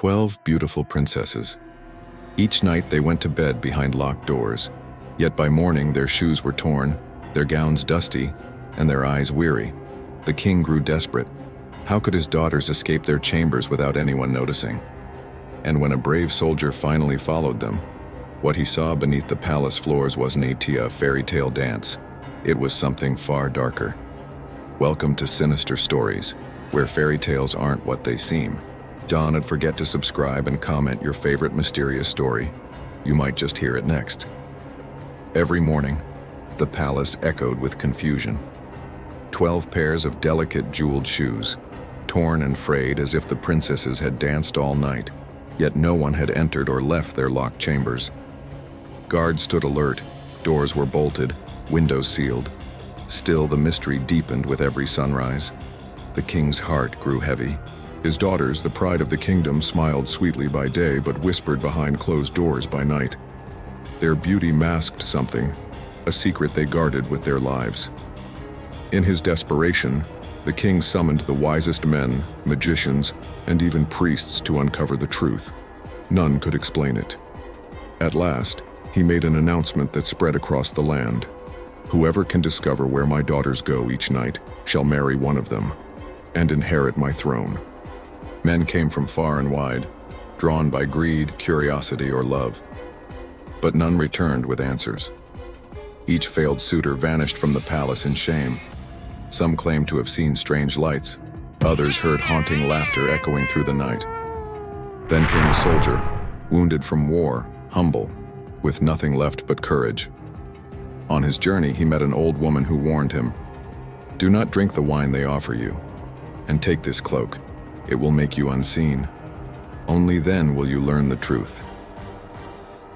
12 beautiful princesses. Each night they went to bed behind locked doors, yet by morning their shoes were torn, their gowns dusty, and their eyes weary. The king grew desperate. How could his daughters escape their chambers without anyone noticing? And when a brave soldier finally followed them, what he saw beneath the palace floors wasn't a fairy tale dance. It was something far darker. Welcome to Sinister Stories, where fairy tales aren't what they seem. Don't forget to subscribe and comment your favorite mysterious story. You might just hear it next. Every morning, the palace echoed with confusion. 12 pairs of delicate jeweled shoes, torn and frayed as if the princesses had danced all night, yet no one had entered or left their locked chambers. Guards stood alert, doors were bolted, windows sealed. Still, the mystery deepened with every sunrise. The king's heart grew heavy. His daughters, the pride of the kingdom, smiled sweetly by day but whispered behind closed doors by night. Their beauty masked something, a secret they guarded with their lives. In his desperation, the king summoned the wisest men, magicians, and even priests to uncover the truth. None could explain it. At last, he made an announcement that spread across the land. Whoever can discover where my daughters go each night shall marry one of them and inherit my throne. Men came from far and wide, drawn by greed, curiosity, or love. But none returned with answers. Each failed suitor vanished from the palace in shame. Some claimed to have seen strange lights. Others heard haunting laughter echoing through the night. Then came a soldier, wounded from war, humble, with nothing left but courage. On his journey, he met an old woman who warned him, "Do not drink the wine they offer you, and take this cloak. It will make you unseen. Only then will you learn the truth."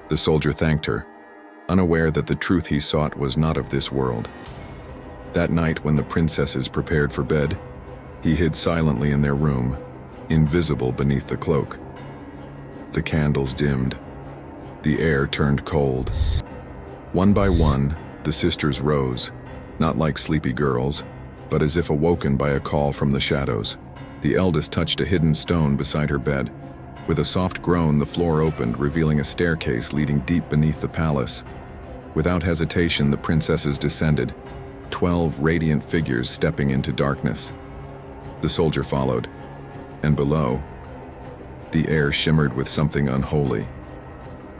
The soldier thanked her, unaware that the truth he sought was not of this world. That night, when the princesses prepared for bed, he hid silently in their room, invisible beneath the cloak. The candles dimmed. The air turned cold. One by one, the sisters rose, not like sleepy girls, but as if awoken by a call from the shadows. The eldest touched a hidden stone beside her bed. With a soft groan, the floor opened, revealing a staircase leading deep beneath the palace. Without hesitation, the princesses descended, 12 radiant figures stepping into darkness. The soldier followed, and below, the air shimmered with something unholy.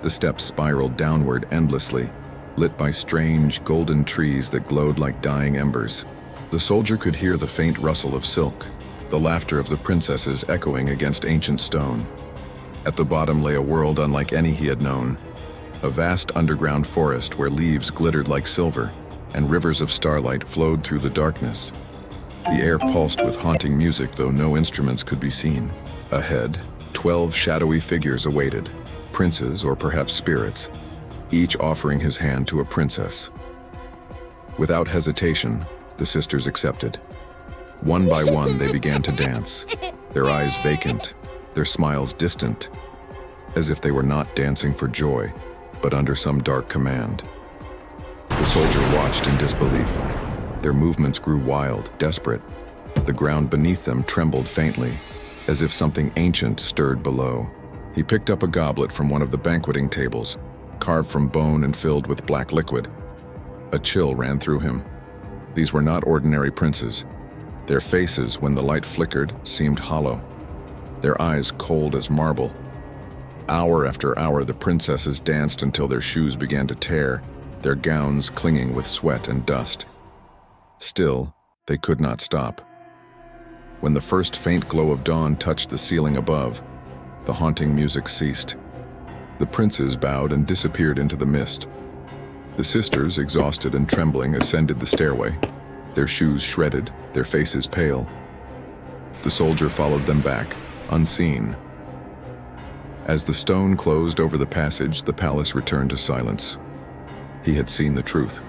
The steps spiraled downward endlessly, lit by strange, golden trees that glowed like dying embers. The soldier could hear the faint rustle of silk, the laughter of the princesses echoing against ancient stone. At the bottom lay a world unlike any he had known, a vast underground forest where leaves glittered like silver, and rivers of starlight flowed through the darkness. The air pulsed with haunting music, though no instruments could be seen. Ahead, 12 shadowy figures awaited, princes or perhaps spirits, each offering his hand to a princess. Without hesitation, the sisters accepted. One by one, they began to dance, their eyes vacant, their smiles distant, as if they were not dancing for joy, but under some dark command. The soldier watched in disbelief. Their movements grew wild, desperate. The ground beneath them trembled faintly, as if something ancient stirred below. He picked up a goblet from one of the banqueting tables, carved from bone and filled with black liquid. A chill ran through him. These were not ordinary princes. Their faces, when the light flickered, seemed hollow, their eyes cold as marble. Hour after hour, the princesses danced until their shoes began to tear, their gowns clinging with sweat and dust. Still, they could not stop. When the first faint glow of dawn touched the ceiling above, the haunting music ceased. The princes bowed and disappeared into the mist. The sisters, exhausted and trembling, ascended the stairway, their shoes shredded, their faces pale. The soldier followed them back, unseen. As the stone closed over the passage, the palace returned to silence. He had seen the truth,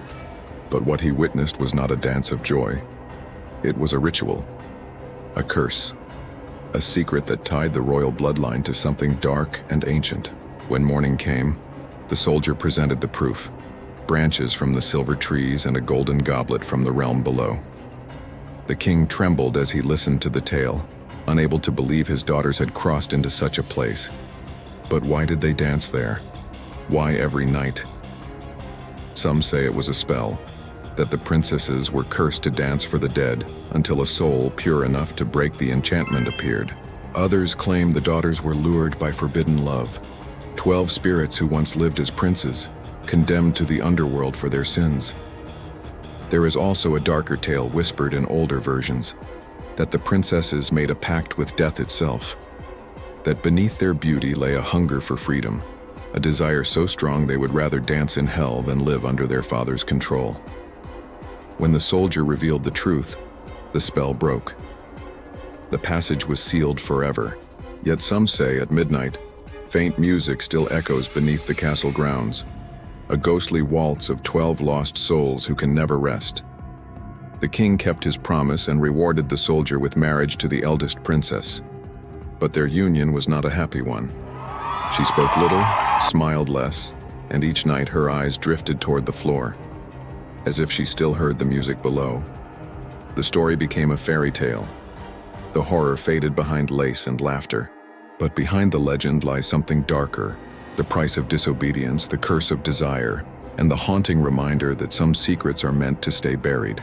but what he witnessed was not a dance of joy. It was a ritual, a curse, a secret that tied the royal bloodline to something dark and ancient. When morning came, the soldier presented the proof: branches from the silver trees and a golden goblet from the realm below. The king trembled as he listened to the tale. unable to believe his daughters had crossed into such a place. But why did they dance there? Why every night? Some say it was a spell, that the princesses were cursed to dance for the dead until a soul pure enough to break the enchantment appeared. Others claim the daughters were lured by forbidden love, 12 spirits who once lived as princes, condemned to the underworld for their sins. There is also a darker tale whispered in older versions, that the princesses made a pact with death itself, that beneath their beauty lay a hunger for freedom, a desire so strong they would rather dance in hell than live under their father's control. When the soldier revealed the truth, the spell broke. The passage was sealed forever, yet some say at midnight, faint music still echoes beneath the castle grounds, a ghostly waltz of 12 lost souls who can never rest. The king kept his promise and rewarded the soldier with marriage to the eldest princess. But their union was not a happy one. She spoke little, smiled less, and each night her eyes drifted toward the floor, as if she still heard the music below. The story became a fairy tale. The horror faded behind lace and laughter. But behind the legend lies something darker, the price of disobedience, the curse of desire, and the haunting reminder that some secrets are meant to stay buried.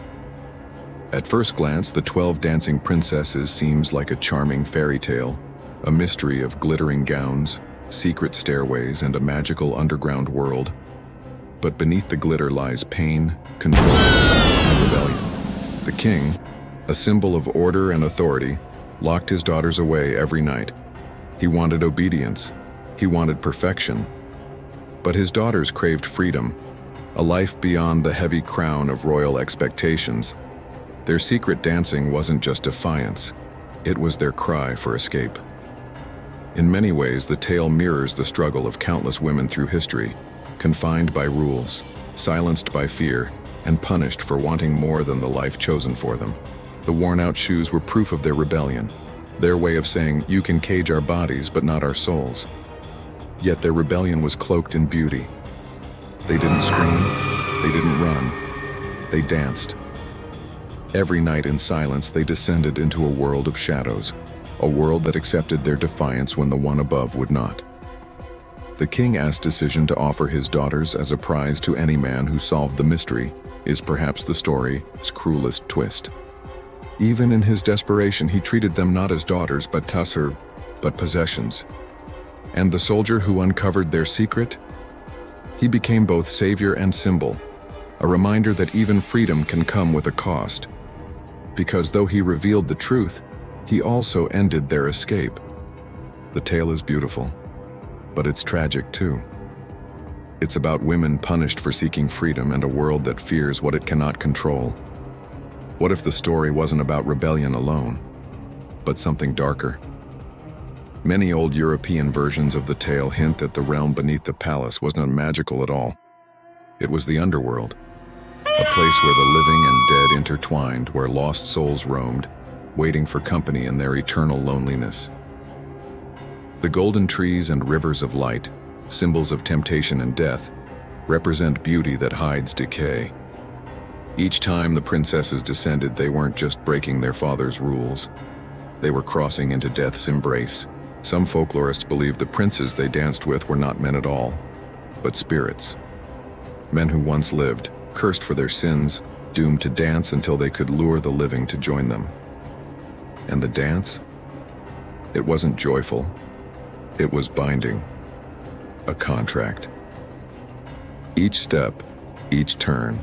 At first glance, the 12 dancing princesses seems like a charming fairy tale, a mystery of glittering gowns, secret stairways, and a magical underground world. But beneath the glitter lies pain, control, and rebellion. The king, a symbol of order and authority, locked his daughters away every night. He wanted obedience. He wanted perfection. But his daughters craved freedom, a life beyond the heavy crown of royal expectations. Their secret dancing wasn't just defiance, it was their cry for escape. In many ways, the tale mirrors the struggle of countless women through history, confined by rules, silenced by fear, and punished for wanting more than the life chosen for them. The worn-out shoes were proof of their rebellion, their way of saying, "You can cage our bodies, but not our souls." Yet their rebellion was cloaked in beauty. They didn't scream, they didn't run, they danced. Every night in silence, they descended into a world of shadows, a world that accepted their defiance when the one above would not. The king asked decision to offer his daughters as a prize to any man who solved the mystery, is perhaps the story's cruelest twist. Even in his desperation, he treated them not as daughters but possessions. And the soldier who uncovered their secret? He became both savior and symbol, a reminder that even freedom can come with a cost. Because though he revealed the truth, he also ended their escape. The tale is beautiful, but it's tragic too. It's about women punished for seeking freedom and a world that fears what it cannot control. What if the story wasn't about rebellion alone, but something darker? Many old European versions of the tale hint that the realm beneath the palace wasn't magical at all. It was the underworld, a place where the living and dead intertwined, where lost souls roamed, waiting for company in their eternal loneliness. The golden trees and rivers of light, symbols of temptation and death, represent beauty that hides decay. Each time the princesses descended, they weren't just breaking their father's rules. They were crossing into death's embrace. Some folklorists believe the princes they danced with were not men at all, but spirits. Men who once lived, cursed for their sins, doomed to dance until they could lure the living to join them. And the dance? It wasn't joyful. It was binding. A contract. Each step, each turn,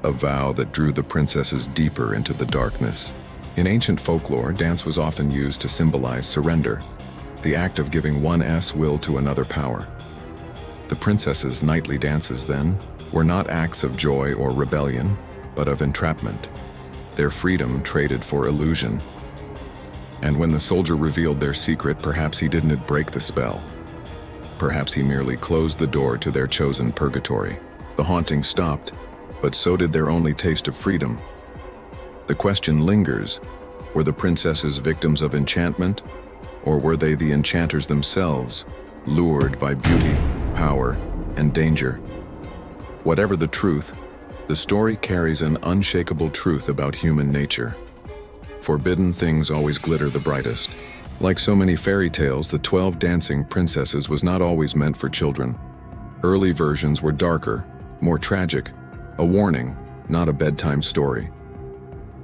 a vow that drew the princesses deeper into the darkness. In ancient folklore, dance was often used to symbolize surrender, the act of giving one's will to another power. The princesses' nightly dances, then, were not acts of joy or rebellion, but of entrapment, their freedom traded for illusion. And when the soldier revealed their secret, perhaps he didn't break the spell. Perhaps he merely closed the door to their chosen purgatory. The haunting stopped, but so did their only taste of freedom. The question lingers, were the princesses victims of enchantment, or were they the enchanters themselves, lured by beauty, power, and danger? Whatever the truth, the story carries an unshakable truth about human nature. Forbidden things always glitter the brightest. Like so many fairy tales, the 12 Dancing Princesses was not always meant for children. Early versions were darker, more tragic, a warning, not a bedtime story.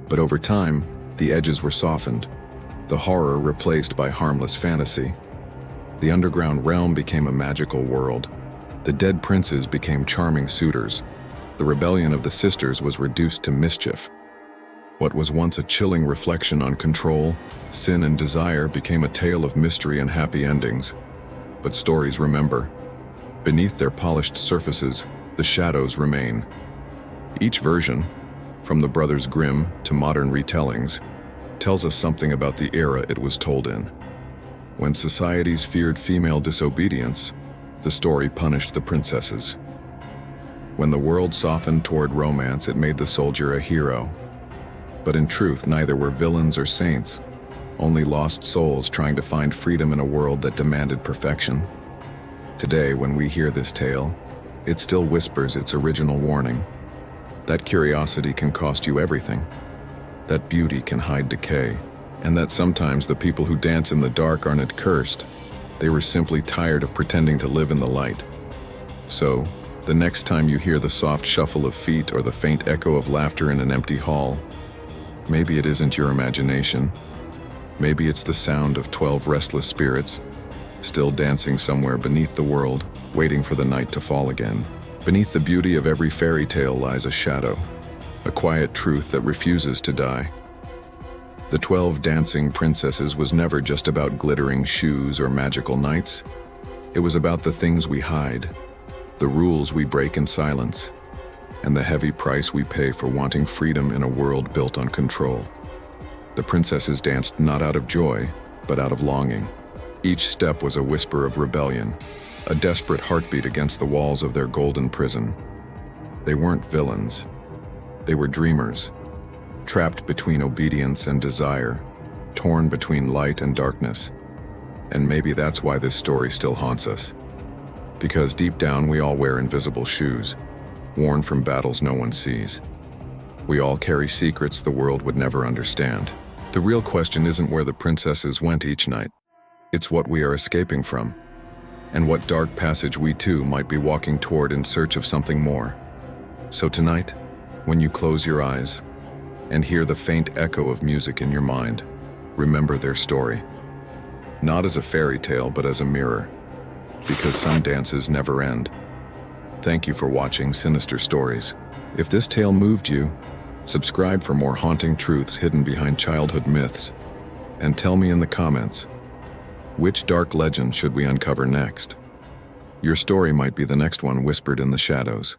But over time, the edges were softened, the horror replaced by harmless fantasy. The underground realm became a magical world. The dead princes became charming suitors. The rebellion of the sisters was reduced to mischief. What was once a chilling reflection on control, sin, and desire became a tale of mystery and happy endings. But stories remember. Beneath their polished surfaces, the shadows remain. Each version, from the brothers Grimm to modern retellings, tells us something about the era it was told in. When societies feared female disobedience, the story punished the princesses. When the world softened toward romance, it made the soldier a hero. But in truth, neither were villains or saints, only lost souls trying to find freedom in a world that demanded perfection. Today, when we hear this tale, it still whispers its original warning. That curiosity can cost you everything. That beauty can hide decay. And that sometimes the people who dance in the dark aren't cursed. They were simply tired of pretending to live in the light. So, the next time you hear the soft shuffle of feet or the faint echo of laughter in an empty hall, maybe it isn't your imagination. Maybe it's the sound of 12 restless spirits, still dancing somewhere beneath the world, waiting for the night to fall again. Beneath the beauty of every fairy tale lies a shadow, a quiet truth that refuses to die. The 12 Dancing Princesses was never just about glittering shoes or magical nights. It was about the things we hide, the rules we break in silence, and the heavy price we pay for wanting freedom in a world built on control. The princesses danced not out of joy, but out of longing. Each step was a whisper of rebellion, a desperate heartbeat against the walls of their golden prison. They weren't villains. They were dreamers, trapped between obedience and desire, torn between light and darkness. And maybe that's why this story still haunts us. Because deep down we all wear invisible shoes, worn from battles no one sees. We all carry secrets the world would never understand. The real question isn't where the princesses went each night. It's what we are escaping from, and what dark passage we too might be walking toward in search of something more. So tonight, when you close your eyes and hear the faint echo of music in your mind, remember their story. Not as a fairy tale, but as a mirror, because some dances never end. Thank you for watching Sinister Stories. If this tale moved you, subscribe for more haunting truths hidden behind childhood myths, and tell me in the comments, which dark legend should we uncover next? Your story might be the next one whispered in the shadows.